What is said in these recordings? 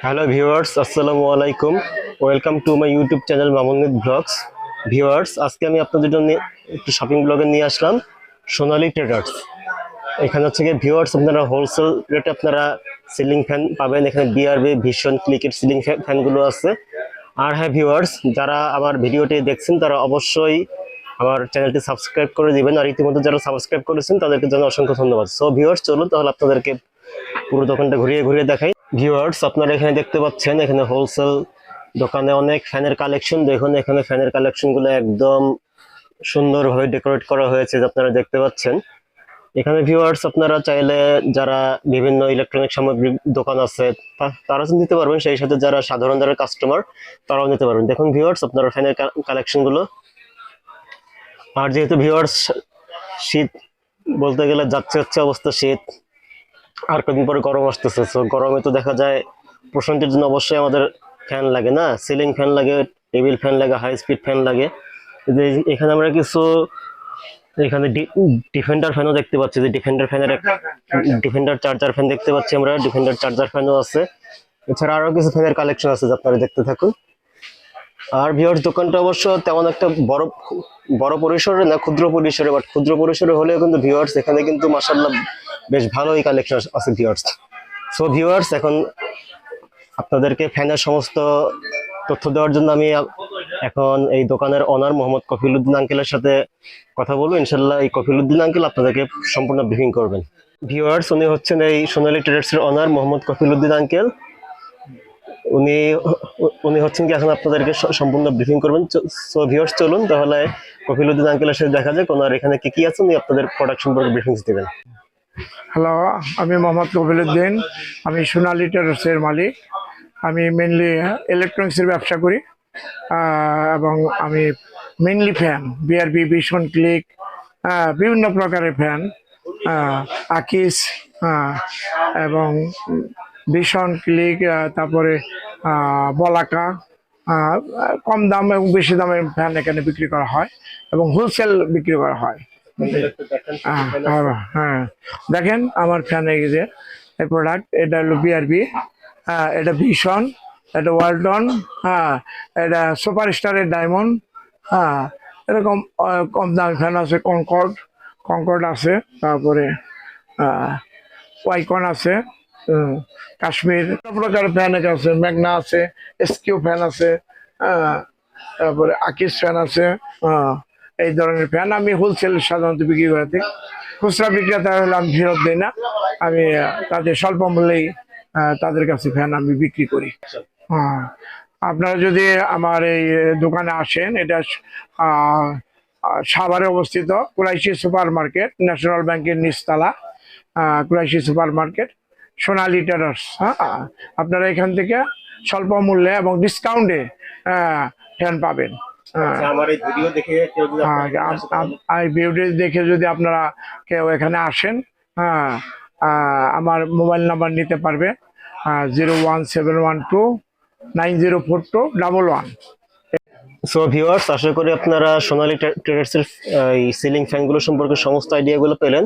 Hello viewers, আসসালামু আলাইকুম। Welcome to my YouTube channel মামুনিদ ব্লগস। ভিউয়ার্স, আজকে আমি আপনাদের জন্য একটু শপিং ব্লগে নিয়ে আসলাম সোনালী ট্রেডার্স। এখানে হচ্ছে গিয়ে ভিউয়ার্স, আপনারা হোলসেল রেটে আপনারা সিলিং ফ্যান পাবেন। এখানে বিআরবি ভীষণ ক্লিকের সিলিং ফ্যানগুলো আছে। আর হ্যাঁ ভিউয়ার্স, যারা আমার ভিডিওটি দেখছেন তারা অবশ্যই আমার চ্যানেলটি সাবস্ক্রাইব করে দিবেন। আর ইতিমধ্যে যারা সাবস্ক্রাইব করেছেন তাদেরকে জন্য অসংখ্য ধন্যবাদ। সো ভিউয়ার্স, চলুন তাহলে আপনাদেরকে পুরো দোকানটা ঘুরিয়ে ঘুরিয়ে দেখাই। ভিউয়ার্স, আপনারা এখানে দেখতে পাচ্ছেন এখানে হোলসেল দোকানে অনেক ফ্যানের কালেকশন। দেখুন এখানে ফ্যানের কালেকশনগুলো একদম সুন্দরভাবে ডেকোরেট করা হয়েছে, আপনারা দেখতে পাচ্ছেন। এখানে ভিউয়ার্স, আপনারা চাইলে যারা বিভিন্ন ইলেকট্রনিক সামগ্রী দোকান আছে তারা নিতে পারবেন, সেই সাথে যারা সাধারণ যারা কাস্টমার তারাও নিতে পারবেন। দেখুন ভিউয়ার্স, আপনারা ফ্যানের কালেকশনগুলো। আর যেহেতু ভিউয়ার্স শীত বলতে গেলে যাচ্ছে হচ্ছে অবস্থা, শীত আর কদিন পরে গরম আসতেছে। তো গরমে তো দেখা যায় প্রশান্তির জন্য অবশ্যই আমাদের ফ্যান লাগে, না সিলিং ফ্যান লাগে, টেবিল ফ্যান লাগে, হাই স্পিড ফ্যান লাগে। এখানে আমরা কিছু এখানে ডিফেন্ডার ফ্যানও দেখতে পাচ্ছি, যে ডিফেন্ডার চার্জার ফ্যান দেখতে পাচ্ছি আমরা, ডিফেন্ডার চার্জার ফ্যানও আছে। এছাড়া আরো কিছু ফ্যানের কালেকশন আছে, আপনারা দেখতে থাকুন। আর ভিউয়ার্স, দোকানটা অবশ্য তেমন একটা বড় পরিসরে না, ক্ষুদ্র পরিসরে, বাট ক্ষুদ্র পরিসরে হলেও কিন্তু ভিউয়ার্স এখানে কিন্তু মাশাআল্লাহ বেশ ভালোই কালেকশন আছে ভিউয়ার্স। সো ভিউয়ার্স, এখন আপনাদেরকে ফ্যানের সমস্ত তথ্য দেওয়ার জন্য আমি এখন এই দোকানের ওনার মোহাম্মদ কফিলউদ্দিন আঙ্কেলের সাথে কথা বলবো। ইনশাল্লাহ এই কফিলউদ্দিন আঙ্কেল আপনাদেরকে সম্পূর্ণ ব্রিফিং করবেন। ভিউয়ার্স, উনি হচ্ছেন এই সোনালী ট্রেডার্স এর ওনার মোহাম্মদ কফিলউদ্দিন আঙ্কেল। উনি উনি হচ্ছেন কি এখন আপনাদেরকে সম্পূর্ণ ব্রিফিং করবেন। সো ভিউয়ার্স, চলুন তাহলে কফিলউদ্দিন আঙ্কেলের সাথে দেখা যাক ওনার এখানে কি কি আছে, উনি আপনাদের প্রোডাক্ট সম্পর্কে ব্রিফিং দিবেন। হ্যালো, আমি মোহাম্মদ কফিলউদ্দিন। আমি সোনালী ট্রেডার্সের মালিক। আমি মেনলি ইলেকট্রনিক্সের ব্যবসা করি, এবং আমি মেনলি ফ্যান বিআরবি, ভীষণ ক্লিক, বিভিন্ন প্রকারের ফ্যান, আকিস, এবং ভীষণ ক্লিক, তারপরে বলাকা, কম দাম এবং বেশি দামের ফ্যান এখানে বিক্রি করা হয় এবং হোলসেল বিক্রি করা হয়। হ্যাঁ, দেখেন আমার ফ্যান যে এই প্রোডাক্ট, এটা হলো বিআরবি, এটা ভীষণ, এটা ওয়ালটন, এটা সুপার স্টারের ডায়মন্ড, এরকম কম দামি ফ্যান আছে, কনকর্ড আছে, তারপরে ওয়াইকন আছে, কাশ্মীর, প্রকারের ফ্যান আছে, ম্যাগনা আছে, এসকিউ ফ্যান আছে, তারপরে আকিস ফ্যান আছে। এই ধরনের ফ্যান আমি হোলসেল সাধারণত বিক্রি করে থাকি। খুচরা বিক্রেতা হলে আমি ফেরত দিই না, আমি তাদের স্বল্প মূল্যেই তাদের কাছে ফ্যান আমি বিক্রি করি। আপনারা যদি আমার এই দোকানে আসেন, এটা সাভারে অবস্থিত, কুরাইশি সুপার মার্কেট, ন্যাশনাল ব্যাংকের নিচতলা, কুরাইশি সুপার মার্কেট, সোনালী ট্রেডার্স। আপনারা এখান থেকে স্বল্প মূল্যে এবং ডিসকাউন্টে ফ্যান পাবেন। এই ভিডিও দেখে যদি আপনারা কেউ এখানে আসেন, আমার মোবাইল নাম্বার নিতে পারবে 01712904211। সো ভিউয়ার্স, আশা করি আপনারা সোনালী ট্রেডার্স এর এই সিলিং ফ্যানগুলো সম্পর্কে সমস্ত আইডিয়াগুলো পেলেন।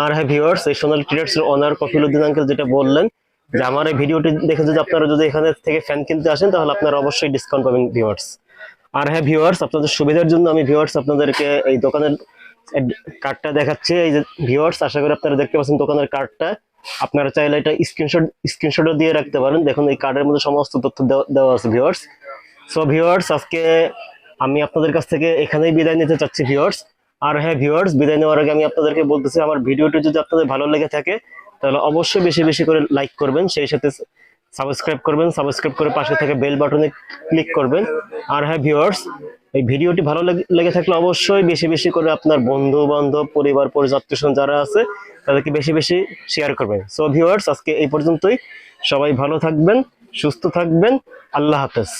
আর হ্যাঁ ভিউয়ার্স, এই সোনালী ট্রেডার্স এর ওনার কফিলউদ্দিন আঙ্কেল যেটা বললেন যে আমার এই ভিডিওটি দেখে যদি আপনারা যদি এখানে থেকে ফ্যান কিনতে আসেন তাহলে আপনারা অবশ্যই ডিসকাউন্ট পাবেন ভিউয়ার্স। আর হ্যাঁ ভিউয়ার্স, আপনাদের সুবিধার জন্য আমি ভিউয়ার্স আপনাদেরকে এই দোকানের কার্ডটা দেখাচ্ছি। এই যে ভিউয়ার্স, আশা করি আপনারা দেখতে পাচ্ছেন দোকানের কার্ডটা। আপনারা চাইলে এটা স্ক্রিনশটও দিয়ে রাখতে পারেন। দেখুন এই কার্ডের মধ্যে সমস্ত তথ্য দেওয়া আছে ভিউয়ার্স। সো ভিউয়ার্স, আজকে আমি আপনাদের কাছ থেকে এখানেই বিদায় নিতে চাচ্ছি ভিউয়ার্স। আর হ্যাঁ ভিউয়ার্স, বিদায় নেওয়ার আগে আমি আপনাদেরকে বলতেছি, আমার ভিডিওটি যদি আপনাদের ভালো লেগে থাকে তাহলে অবশ্যই বেশি বেশি করে লাইক করবেন, সেই সাথে সাবস্ক্রাইব করবেন, সাবস্ক্রাইব করে পাশে থেকে বেল বাটনে ক্লিক করবেন। আর হ্যাঁ ভিউয়ার্স, এই ভিডিওটি ভালো লেগে থাকলে অবশ্যই বেশি বেশি করে আপনার বন্ধু বান্ধব, পরিবার পরিজন, আত্মীয়স্বজন যারা আছে তাদেরকে বেশি বেশি শেয়ার করবেন। সো ভিউয়ার্স, আজকে এই পর্যন্তই। সবাই ভালো থাকবেন, সুস্থ থাকবেন। আল্লাহ হাফেজ।